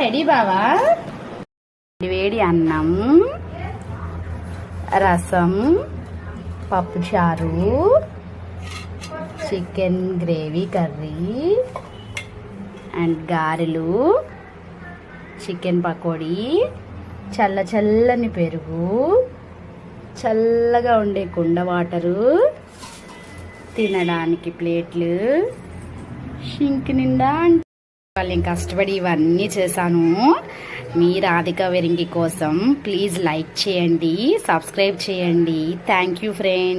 Ready బావా. వేడి అన్నం, రసం, పప్పుచారు, చికెన్ గ్రేవీ కర్రీ అండ్ గారెలు, చికెన్ పకోడీ, చల్ల చల్లని పెరుగు, చల్లగా ఉండే కుండ వాటరు, తినడానికి ప్లేట్లు, షింక్ నిండా. నేను కష్టపడి ఇవన్నీ చేశాను మీ రాధిక వెరింగి కోసం. ప్లీజ్ లైక్ చేయండి, సబ్స్క్రైబ్ చేయండి. Thank you friends.